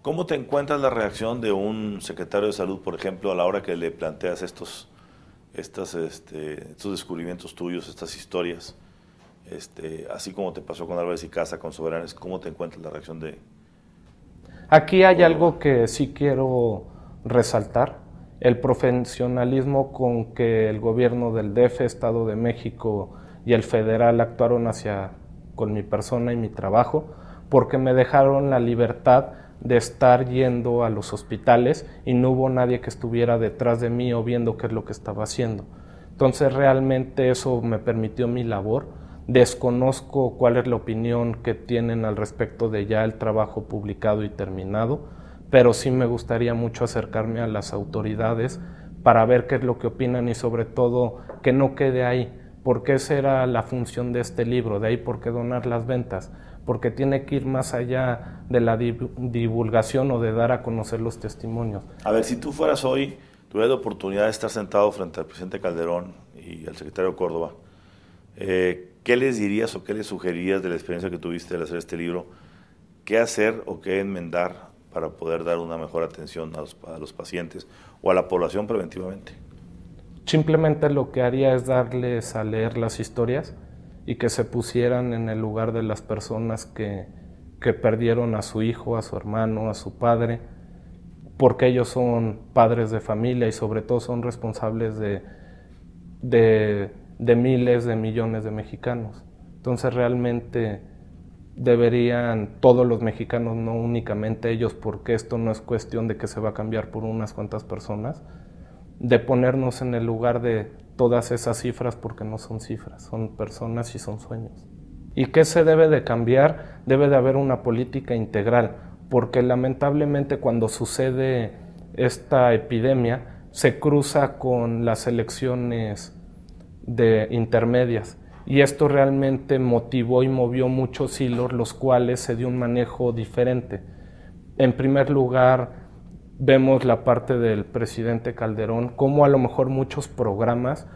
¿Cómo te encuentras la reacción de un secretario de salud, por ejemplo, a la hora que le planteas estos descubrimientos tuyos, estas historias, así como te pasó con Álvarez y Casa, con Soberanes? ¿Cómo te encuentras la reacción de Aquí hay Córdoba? algo que sí quiero resaltar, el profesionalismo con que el gobierno del DF, Estado de México y el federal actuaron con mi persona y mi trabajo, porque me dejaron la libertad de estar yendo a los hospitales y no hubo nadie que estuviera detrás de mí o viendo qué es lo que estaba haciendo. Entonces realmente eso me permitió mi labor. Desconozco cuál es la opinión que tienen al respecto de ya el trabajo publicado y terminado, pero sí me gustaría mucho acercarme a las autoridades para ver qué es lo que opinan y sobre todo que no quede ahí, porque esa era la función de este libro, de ahí por qué donar las ventas, porque tiene que ir más allá de la divulgación o de dar a conocer los testimonios. A ver, si tú fueras hoy, tuvieras la oportunidad de estar sentado frente al presidente Calderón y al secretario Córdoba, ¿qué les dirías o qué les sugerirías de la experiencia que tuviste al hacer este libro? ¿Qué hacer o qué enmendar para poder dar una mejor atención a los pacientes o a la población preventivamente? Simplemente lo que haría es darles a leer las historias y que se pusieran en el lugar de las personas que perdieron a su hijo, a su hermano, a su padre, porque ellos son padres de familia y sobre todo son responsables de miles de millones de mexicanos. Entonces realmente deberían todos los mexicanos, no únicamente ellos, porque esto no es cuestión de que se va a cambiar por unas cuantas personas, de ponernos en el lugar de todas esas cifras, porque no son cifras, son personas y son sueños. ¿Y qué se debe de cambiar? Debe de haber una política integral, porque lamentablemente cuando sucede esta epidemia se cruza con las elecciones de intermedias y esto realmente motivó y movió muchos hilos, los cuales se dio un manejo diferente. En primer lugar, vemos la parte del presidente Calderón, como a lo mejor muchos programas,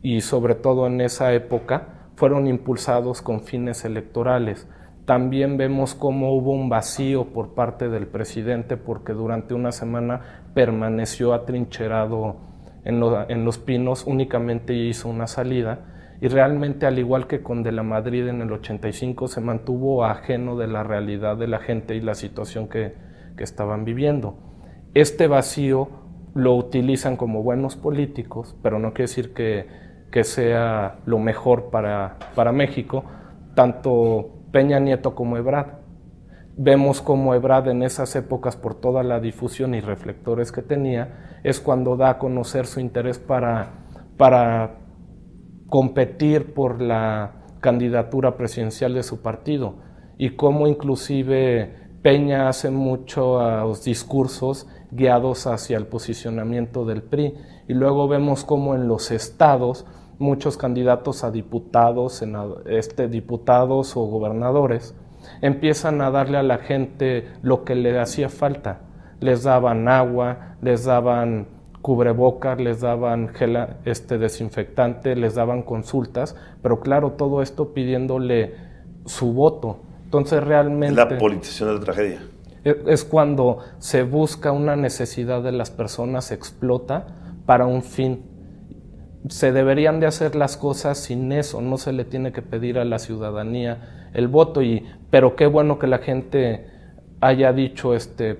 y sobre todo en esa época, fueron impulsados con fines electorales. También vemos cómo hubo un vacío por parte del presidente porque durante una semana permaneció atrincherado en Los Pinos, únicamente hizo una salida y realmente, al igual que con De la Madrid en el 85, se mantuvo ajeno de la realidad de la gente y la situación que estaban viviendo. Este vacío lo utilizan como buenos políticos, pero no quiere decir que sea lo mejor para México, tanto Peña Nieto como Ebrard. Vemos como Ebrard en esas épocas, por toda la difusión y reflectores que tenía, es cuando da a conocer su interés para competir por la candidatura presidencial de su partido, y cómo inclusive Peña hace muchos discursos guiados hacia el posicionamiento del PRI, y luego vemos cómo en los estados muchos candidatos a diputados, diputados o gobernadores empiezan a darle a la gente lo que le hacía falta. Les daban agua, les daban cubrebocas, les daban gel desinfectante, les daban consultas, pero claro, todo esto pidiéndole su voto. Entonces Es la realmente politización de la tragedia. es cuando se busca una necesidad de las personas, se explota para un fin. Se deberían de hacer las cosas sin eso, no se le tiene que pedir a la ciudadanía el voto, pero qué bueno que la gente haya dicho,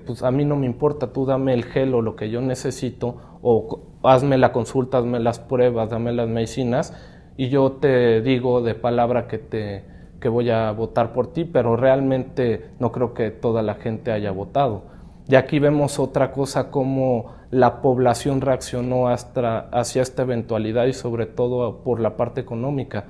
pues a mí no me importa, tú dame el gel o lo que yo necesito, o hazme la consulta, hazme las pruebas, dame las medicinas, y yo te digo de palabra que voy a votar por ti, pero realmente no creo que toda la gente haya votado. Y aquí vemos otra cosa, como la población reaccionó hacia esta eventualidad y sobre todo por la parte económica,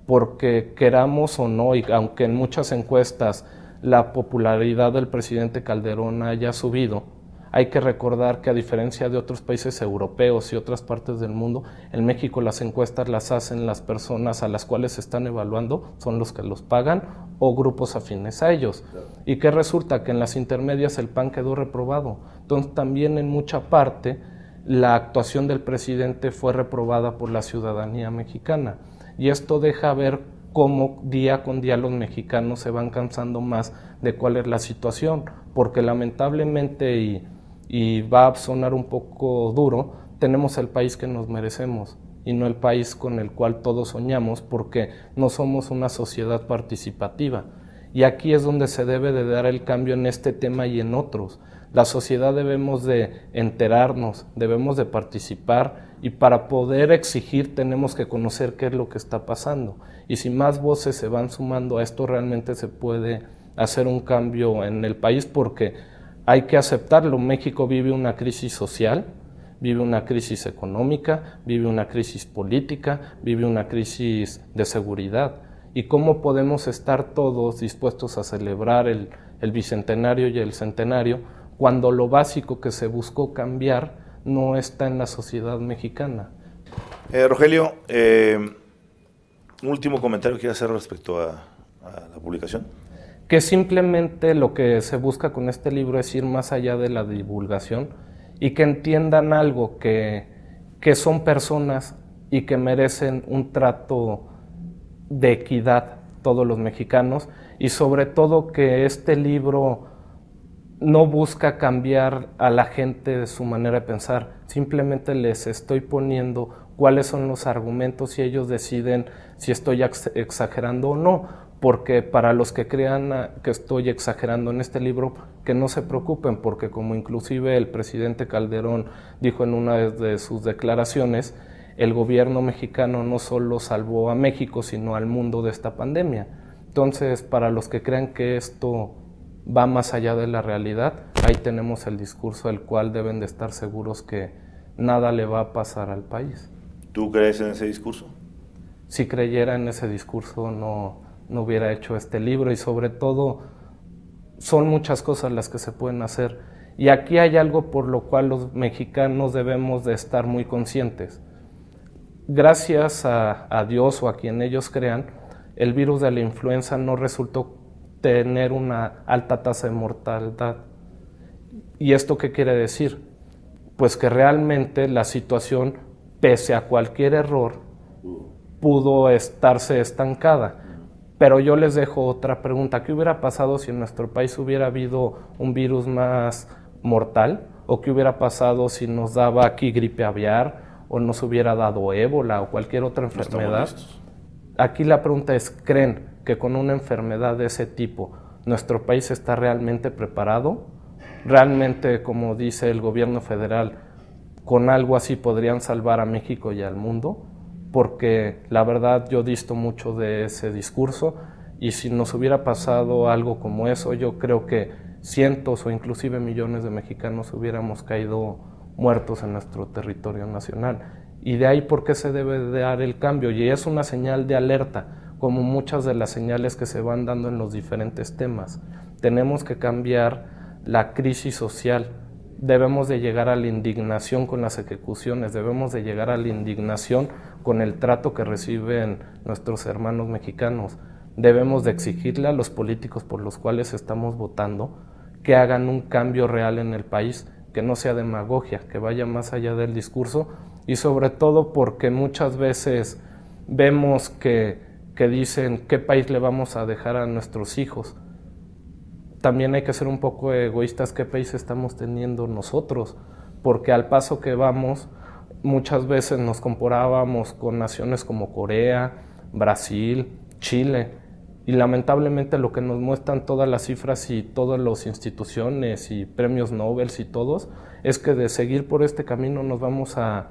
porque queramos o no, y aunque en muchas encuestas la popularidad del presidente Calderón haya subido, hay que recordar que a diferencia de otros países europeos y otras partes del mundo, en México las encuestas las hacen las personas a las cuales se están evaluando, son los que los pagan o grupos afines a ellos. ¿Y qué resulta? Que en las intermedias el PAN quedó reprobado. Entonces también en mucha parte la actuación del presidente fue reprobada por la ciudadanía mexicana. Y esto deja ver cómo día con día los mexicanos se van cansando más de cuál es la situación, porque lamentablemente, y va a sonar un poco duro, tenemos el país que nos merecemos y no el país con el cual todos soñamos, porque no somos una sociedad participativa. Y aquí es donde se debe de dar el cambio en este tema y en otros. La sociedad debemos de enterarnos, debemos de participar, y para poder exigir tenemos que conocer qué es lo que está pasando. Y si más voces se van sumando a esto, realmente se puede hacer un cambio en el país, porque hay que aceptarlo. México vive una crisis social, vive una crisis económica, vive una crisis política, vive una crisis de seguridad. ¿Y cómo podemos estar todos dispuestos a celebrar el bicentenario y el centenario cuando lo básico que se buscó cambiar no está en la sociedad mexicana? Rogelio, un último comentario que quiero hacer respecto a la publicación. Que simplemente lo que se busca con este libro es ir más allá de la divulgación y que entiendan algo, que son personas y que merecen un trato de equidad todos los mexicanos, y sobre todo que este libro no busca cambiar a la gente de su manera de pensar, simplemente les estoy poniendo cuáles son los argumentos y ellos deciden si estoy exagerando o no, porque para los que crean que estoy exagerando en este libro, que no se preocupen, porque como inclusive el presidente Calderón dijo en una de sus declaraciones, el gobierno mexicano no solo salvó a México, sino al mundo de esta pandemia. Entonces, para los que crean que esto va más allá de la realidad, ahí tenemos el discurso del cual deben de estar seguros que nada le va a pasar al país. ¿Tú crees en ese discurso? Si creyera en ese discurso no hubiera hecho este libro, y sobre todo son muchas cosas las que se pueden hacer. Y aquí hay algo por lo cual los mexicanos debemos de estar muy conscientes. Gracias a Dios o a quien ellos crean, el virus de la influenza no resultó tener una alta tasa de mortalidad. ¿Y esto qué quiere decir? Pues que realmente la situación, pese a cualquier error, pudo estarse estancada. Pero yo les dejo otra pregunta. ¿Qué hubiera pasado si en nuestro país hubiera habido un virus más mortal? ¿O qué hubiera pasado si nos daba aquí gripe aviar, o nos hubiera dado ébola o cualquier otra enfermedad? Aquí la pregunta es, ¿creen que con una enfermedad de ese tipo nuestro país está realmente preparado? ¿Realmente, como dice el gobierno federal, con algo así podrían salvar a México y al mundo? Porque la verdad yo disto mucho de ese discurso, y si nos hubiera pasado algo como eso, yo creo que cientos o inclusive millones de mexicanos hubiéramos caído muertos en nuestro territorio nacional. Y de ahí por qué se debe de dar el cambio, y es una señal de alerta, como muchas de las señales que se van dando en los diferentes temas. Tenemos que cambiar la crisis social, debemos de llegar a la indignación con las ejecuciones, debemos de llegar a la indignación con el trato que reciben nuestros hermanos mexicanos. Debemos de exigirle a los políticos por los cuales estamos votando que hagan un cambio real en el país, que no sea demagogia, que vaya más allá del discurso, y sobre todo porque muchas veces vemos que dicen qué país le vamos a dejar a nuestros hijos. También hay que ser un poco egoístas, qué país estamos teniendo nosotros, porque al paso que vamos, muchas veces nos comparábamos con naciones como Corea, Brasil, Chile, y lamentablemente lo que nos muestran todas las cifras y todas las instituciones y premios Nobel y todos, es que de seguir por este camino nos vamos a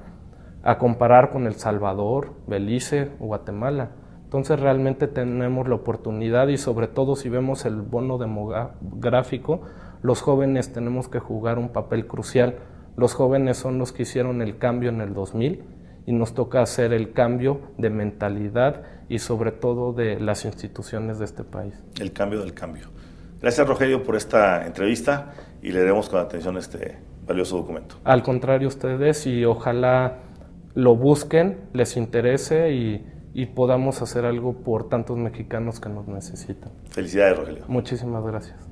comparar con El Salvador, Belice o Guatemala. Entonces realmente tenemos la oportunidad, y sobre todo si vemos el bono demográfico, los jóvenes tenemos que jugar un papel crucial. Los jóvenes son los que hicieron el cambio en el 2000 y nos toca hacer el cambio de mentalidad y sobre todo de las instituciones de este país. El cambio del cambio. Gracias, Rogelio, por esta entrevista, y leeremos con atención este valioso documento. Al contrario, ustedes, y ojalá lo busquen, les interese y podamos hacer algo por tantos mexicanos que nos necesitan. Felicidades, Rogelio. Muchísimas gracias.